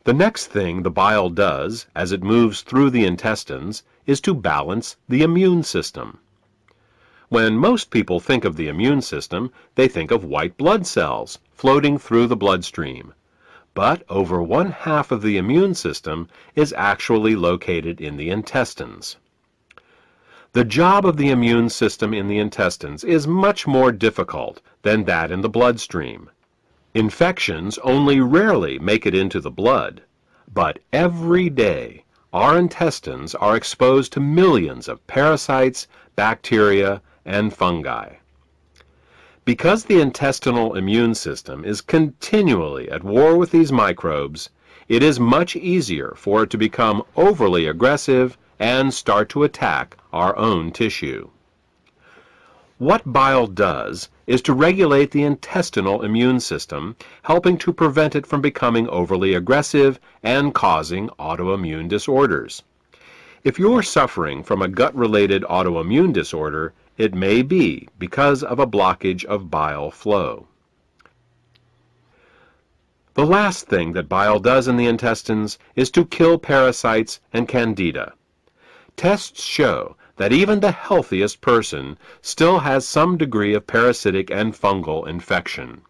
The next thing the bile does as it moves through the intestines is to balance the immune system. When most people think of the immune system, they think of white blood cells floating through the bloodstream. But over 1/2 of the immune system is actually located in the intestines. The job of the immune system in the intestines is much more difficult than that in the bloodstream. Infections only rarely make it into the blood, but every day our intestines are exposed to millions of parasites, bacteria, and fungi. Because the intestinal immune system is continually at war with these microbes, it is much easier for it to become overly aggressive and start to attack our own tissue. What bile does is to regulate the intestinal immune system, helping to prevent it from becoming overly aggressive and causing autoimmune disorders. If you're suffering from a gut-related autoimmune disorder, it may be because of a blockage of bile flow. The last thing that bile does in the intestines is to kill parasites and candida. Tests show that even the healthiest person still has some degree of parasitic and fungal infection.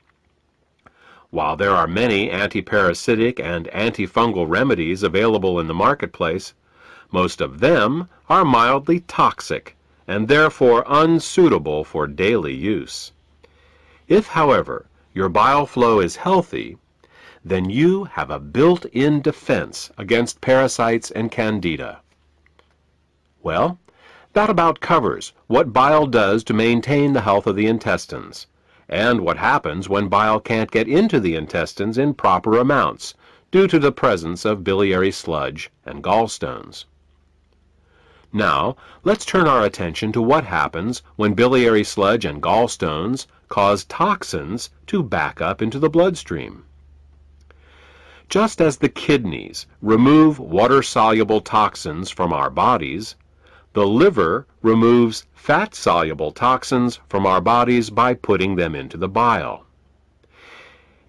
While there are many anti-parasitic and antifungal remedies available in the marketplace, most of them are mildly toxic and therefore unsuitable for daily use. If, however, your bile flow is healthy, then you have a built-in defense against parasites and candida. Well, that about covers what bile does to maintain the health of the intestines, and what happens when bile can't get into the intestines in proper amounts due to the presence of biliary sludge and gallstones. Now, let's turn our attention to what happens when biliary sludge and gallstones cause toxins to back up into the bloodstream. Just as the kidneys remove water-soluble toxins from our bodies, the liver removes fat-soluble toxins from our bodies by putting them into the bile.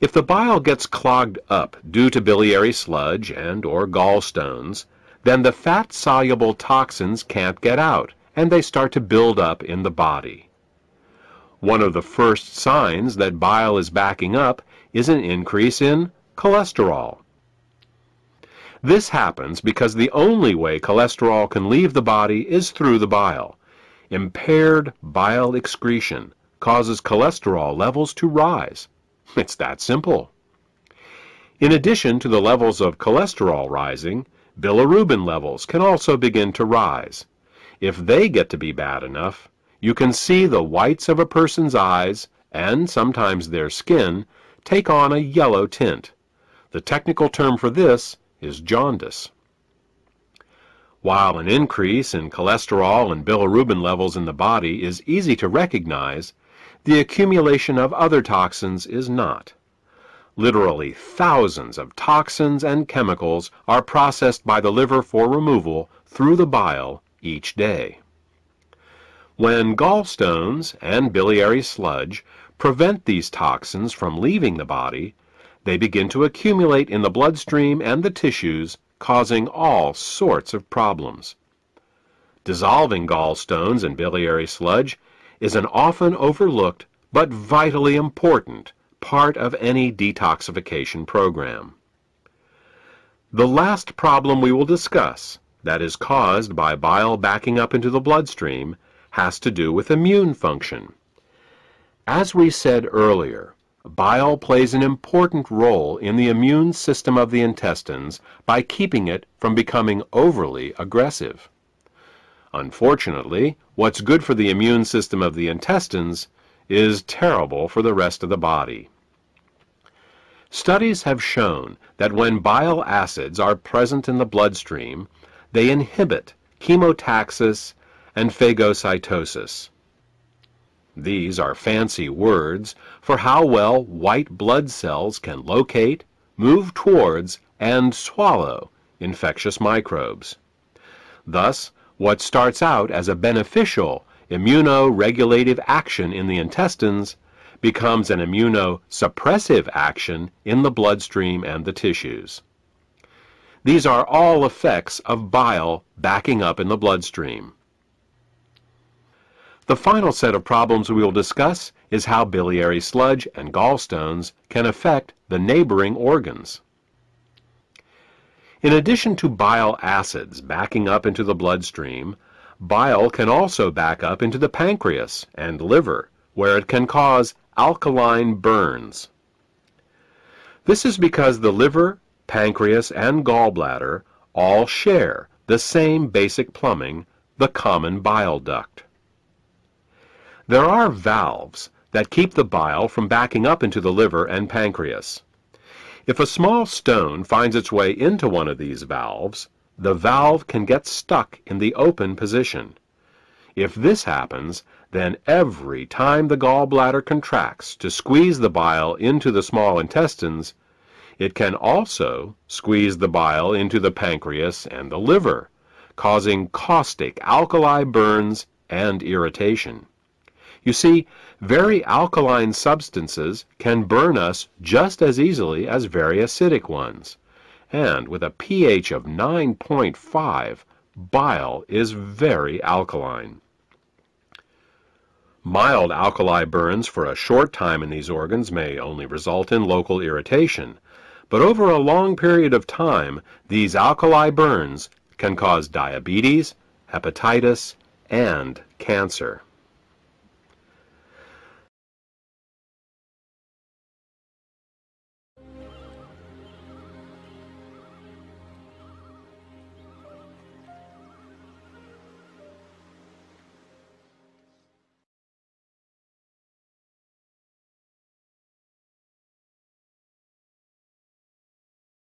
If the bile gets clogged up due to biliary sludge and/or gallstones, then the fat-soluble toxins can't get out, and they start to build up in the body. One of the first signs that bile is backing up is an increase in cholesterol. This happens because the only way cholesterol can leave the body is through the bile. Impaired bile excretion causes cholesterol levels to rise. It's that simple. In addition to the levels of cholesterol rising, bilirubin levels can also begin to rise. If they get to be bad enough, you can see the whites of a person's eyes, and sometimes their skin, take on a yellow tint. The technical term for this is jaundice. While an increase in cholesterol and bilirubin levels in the body is easy to recognize, the accumulation of other toxins is not. Literally thousands of toxins and chemicals are processed by the liver for removal through the bile each day. When gallstones and biliary sludge prevent these toxins from leaving the body, they begin to accumulate in the bloodstream and the tissues, causing all sorts of problems. Dissolving gallstones and biliary sludge is an often overlooked but vitally important part of any detoxification program. The last problem we will discuss, that is caused by bile backing up into the bloodstream, has to do with immune function. As we said earlier, bile plays an important role in the immune system of the intestines by keeping it from becoming overly aggressive. Unfortunately, what's good for the immune system of the intestines is terrible for the rest of the body. Studies have shown that when bile acids are present in the bloodstream, they inhibit chemotaxis and phagocytosis. These are fancy words for how well white blood cells can locate, move towards, and swallow infectious microbes. Thus, what starts out as a beneficial immunoregulative action in the intestines becomes an immunosuppressive action in the bloodstream and the tissues. These are all effects of bile backing up in the bloodstream. The final set of problems we will discuss is how biliary sludge and gallstones can affect the neighboring organs. In addition to bile acids backing up into the bloodstream, bile can also back up into the pancreas and liver, where it can cause alkaline burns. This is because the liver, pancreas, and gallbladder all share the same basic plumbing, the common bile duct. There are valves that keep the bile from backing up into the liver and pancreas. If a small stone finds its way into one of these valves, the valve can get stuck in the open position. If this happens, then every time the gallbladder contracts to squeeze the bile into the small intestines, it can also squeeze the bile into the pancreas and the liver, causing caustic alkali burns and irritation. You see, very alkaline substances can burn us just as easily as very acidic ones. And with a pH of 9.5, bile is very alkaline. Mild alkali burns for a short time in these organs may only result in local irritation, but over a long period of time, these alkali burns can cause diabetes, hepatitis, and cancer.